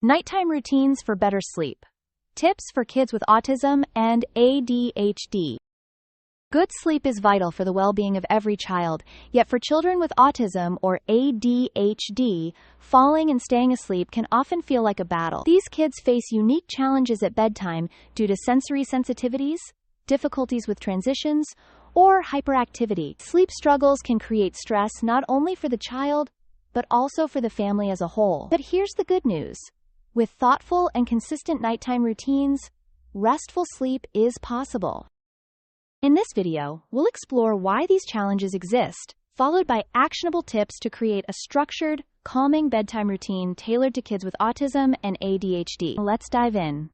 Nighttime routines for better sleep. Tips for kids with autism and ADHD. Good sleep is vital for the well-being of every child, yet for children with autism or ADHD, falling and staying asleep can often feel like a battle. These kids face unique challenges at bedtime due to sensory sensitivities, difficulties with transitions, or hyperactivity. Sleep struggles can create stress not only for the child, but also for the family as a whole. But here's the good news. With thoughtful and consistent nighttime routines, restful sleep is possible. In this video, we'll explore why these challenges exist, followed by actionable tips to create a structured, calming bedtime routine tailored to kids with autism and ADHD. Let's dive in.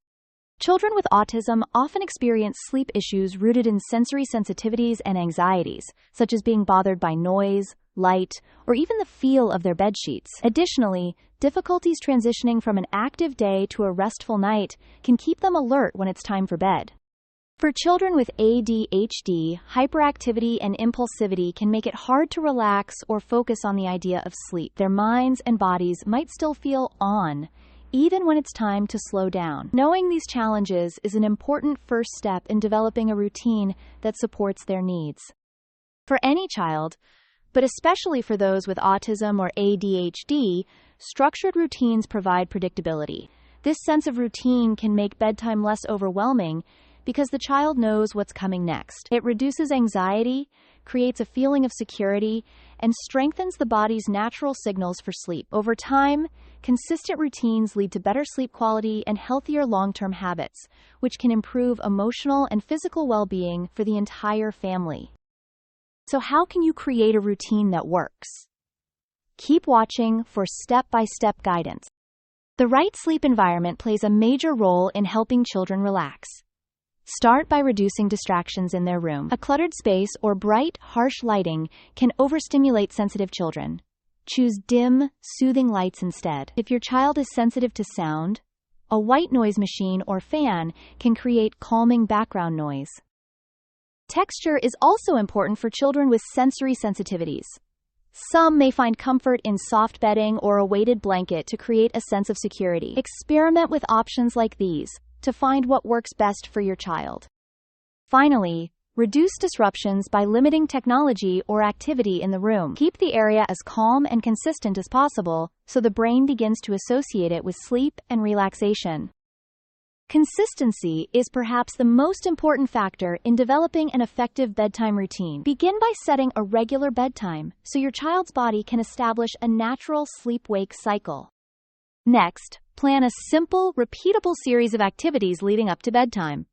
Children with autism often experience sleep issues rooted in sensory sensitivities and anxieties, such as being bothered by noise, light, or even the feel of their bed sheets. Additionally, difficulties transitioning from an active day to a restful night can keep them alert when it's time for bed. For children with ADHD, hyperactivity and impulsivity can make it hard to relax or focus on the idea of sleep. Their minds and bodies might still feel on, even when it's time to slow down. Knowing these challenges is an important first step in developing a routine that supports their needs. For any child, but especially for those with autism or ADHD, structured routines provide predictability. This sense of routine can make bedtime less overwhelming because the child knows what's coming next. It reduces anxiety, creates a feeling of security, and strengthens the body's natural signals for sleep. Over time, consistent routines lead to better sleep quality and healthier long-term habits, which can improve emotional and physical well-being for the entire family. So how can you create a routine that works? Keep watching for step-by-step guidance. The right sleep environment plays a major role in helping children relax. Start by reducing distractions in their room. A cluttered space or bright, harsh lighting can overstimulate sensitive children. Choose dim, soothing lights instead. If your child is sensitive to sound, a white noise machine or fan can create calming background noise. Texture is also important for children with sensory sensitivities. Some may find comfort in soft bedding or a weighted blanket to create a sense of security. Experiment with options like these to find what works best for your child. Finally, reduce disruptions by limiting technology or activity in the room. Keep the area as calm and consistent as possible so the brain begins to associate it with sleep and relaxation. Consistency is perhaps the most important factor in developing an effective bedtime routine. Begin by setting a regular bedtime so your child's body can establish a natural sleep-wake cycle. Next, plan a simple, repeatable series of activities leading up to bedtime.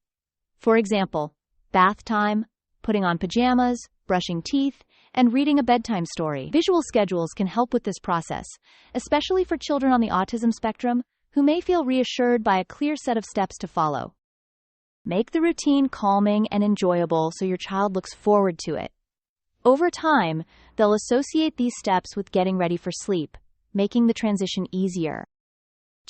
For example, bath time, putting on pajamas, brushing teeth, and reading a bedtime story. Visual schedules can help with this process, especially for children on the autism spectrum who may feel reassured by a clear set of steps to follow. Make the routine calming and enjoyable so your child looks forward to it. Over time, they'll associate these steps with getting ready for sleep, making the transition easier.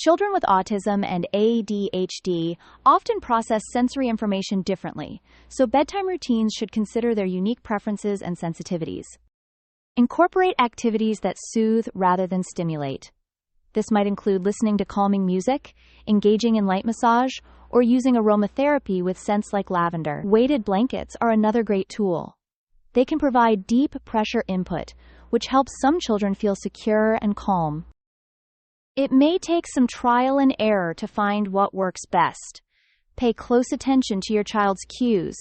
Children with autism and ADHD often process sensory information differently, so bedtime routines should consider their unique preferences and sensitivities. Incorporate activities that soothe rather than stimulate. This might include listening to calming music, engaging in light massage, or using aromatherapy with scents like lavender. Weighted blankets are another great tool. They can provide deep pressure input, which helps some children feel secure and calm. It may take some trial and error to find what works best. Pay close attention to your child's cues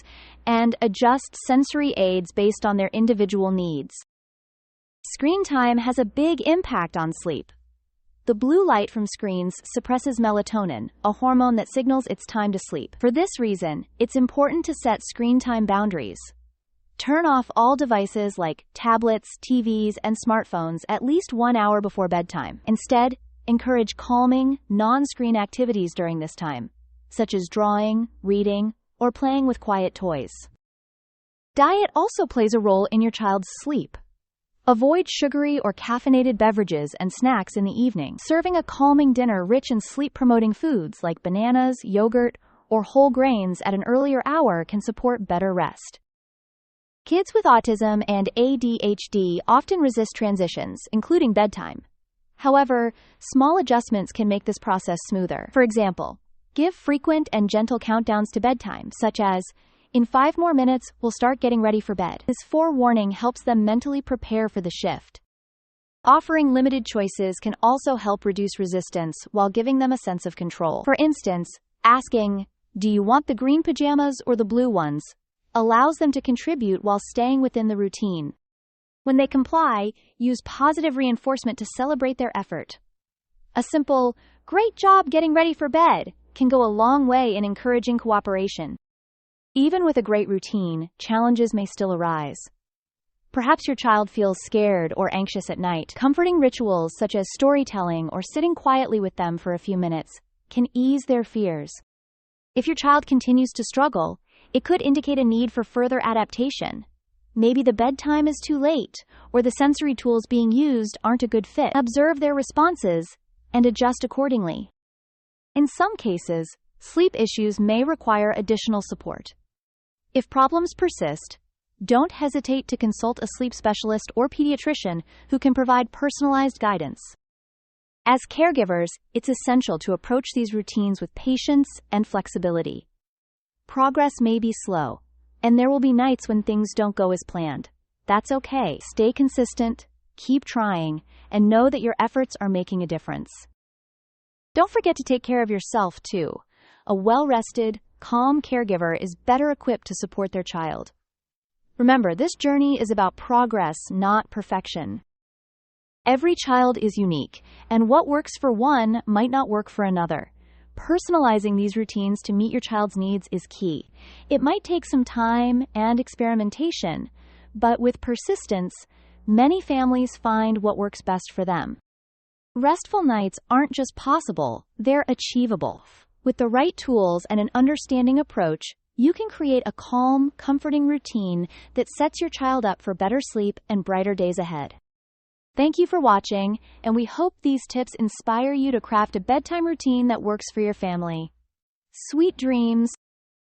and adjust sensory aids based on their individual needs. Screen time has a big impact on sleep. The blue light from screens suppresses melatonin, a hormone that signals it's time to sleep. For this reason, it's important to set screen time boundaries. Turn off all devices like tablets, TVs, and smartphones at least 1 hour before bedtime. Instead, encourage calming, non-screen activities during this time, such as drawing, reading, or playing with quiet toys. Diet also plays a role in your child's sleep. Avoid sugary or caffeinated beverages and snacks in the evening. Serving a calming dinner rich in sleep-promoting foods like bananas, yogurt, or whole grains at an earlier hour can support better rest. Kids with autism and ADHD often resist transitions, including bedtime. However, small adjustments can make this process smoother. For example, give frequent and gentle countdowns to bedtime, such as, "In 5 more minutes, we'll start getting ready for bed." This forewarning helps them mentally prepare for the shift. Offering limited choices can also help reduce resistance while giving them a sense of control. For instance, asking, "Do you want the green pajamas or the blue ones?" allows them to contribute while staying within the routine. When they comply, use positive reinforcement to celebrate their effort. A simple, "Great job getting ready for bed," can go a long way in encouraging cooperation. Even with a great routine, challenges may still arise. Perhaps your child feels scared or anxious at night. Comforting rituals such as storytelling or sitting quietly with them for a few minutes can ease their fears. If your child continues to struggle, it could indicate a need for further adaptation. Maybe the bedtime is too late, or the sensory tools being used aren't a good fit. Observe their responses and adjust accordingly. In some cases, sleep issues may require additional support. If problems persist, don't hesitate to consult a sleep specialist or pediatrician who can provide personalized guidance. As caregivers, it's essential to approach these routines with patience and flexibility. Progress may be slow, and there will be nights when things don't go as planned. That's okay. Stay consistent, keep trying, and know that your efforts are making a difference. Don't forget to take care of yourself, too. A well-rested, calm caregiver is better equipped to support their child. Remember, this journey is about progress, not perfection. Every child is unique, and what works for one might not work for another. Personalizing these routines to meet your child's needs is key. It might take some time and experimentation, but with persistence, many families find what works best for them. Restful nights aren't just possible, they're achievable. With the right tools and an understanding approach, you can create a calm, comforting routine that sets your child up for better sleep and brighter days ahead. Thank you for watching, and we hope these tips inspire you to craft a bedtime routine that works for your family. Sweet dreams!